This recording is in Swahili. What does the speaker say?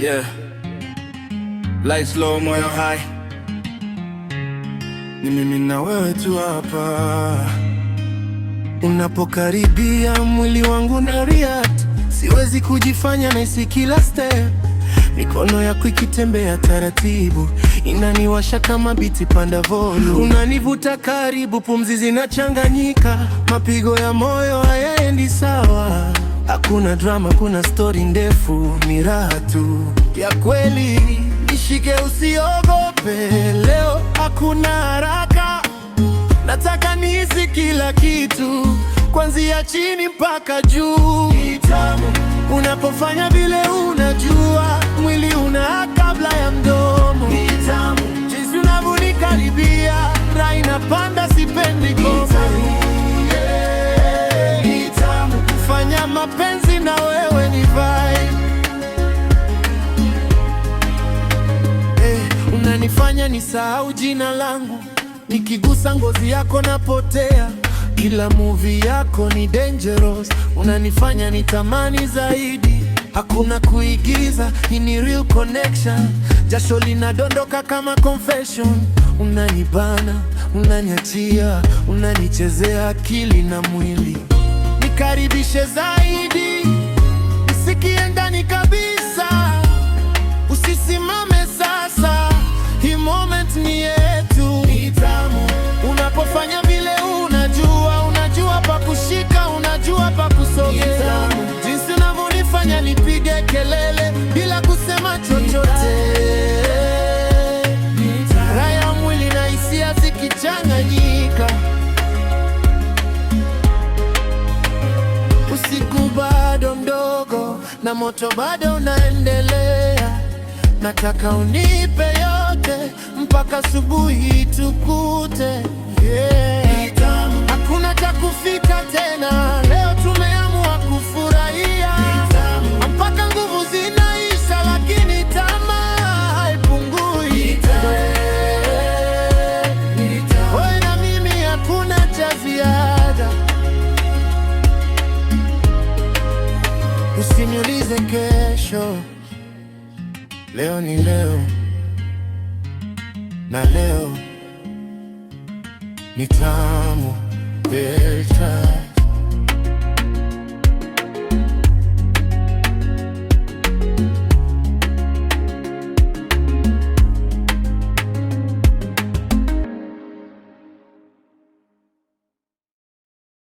Yeah. Lights low, moyo high. Ni mimi na wewe tu hapa. Unapokaribia mwili wangu na react. Siwezi kujifanya nahisi kila step. Mikono yako ikitembea taratibu inaniwasha kama biti panda volume. Unanivuta karibu, pumzi zinachanganyika, mapigo ya moyo hayaendi sawa. Hakuna drama, kuna story ndefu, ni raha tu ya kweli. Nishike usiogope, leo hakuna haraka. Nataka nihisi kila kitu, kuanzia chini mpaka juu. Unapofanya vile unajua, mwili una kabla ya mdomo. Jinsi unavyonikaribia, raha inapanda, sipendi koma. Kufanya mapenzi na wewe ni vibe. Unanifanya nisahau jina langu, nikigusa ngozi yako napotea. Kila movie yako ni dangerous, unanifanya nitamani zaidi. Hakuna kuigiza, hii ni real connection. Jasho linadondoka kama confession. Unanibana, unaniachia, unanichezea akili na mwili. Nikaribishe zaidi, nisikie ndani kabisa. Usisimame sasa, hii moment ni yetu. Ni tamu unapofanya vile unajua pa kushika, unajua pa kusogea. Jinsi unavyonifanya nipige kelele bila kusema chochote. Raha ya mwili na hisia zikichanganyika. Usiku bado mdogo na moto bado unaendelea. Nataka unipe yote mpaka asubuhi tukute. Hakuna cha kufika tena, leo tumeamua kufurahia. Mpaka nguvu zinaisha, lakini tamaa haipungui. Wewe na mimi hakuna cha ziada. Usiniulize kesho, leo ni leo, na leo ni tamu, very tamu.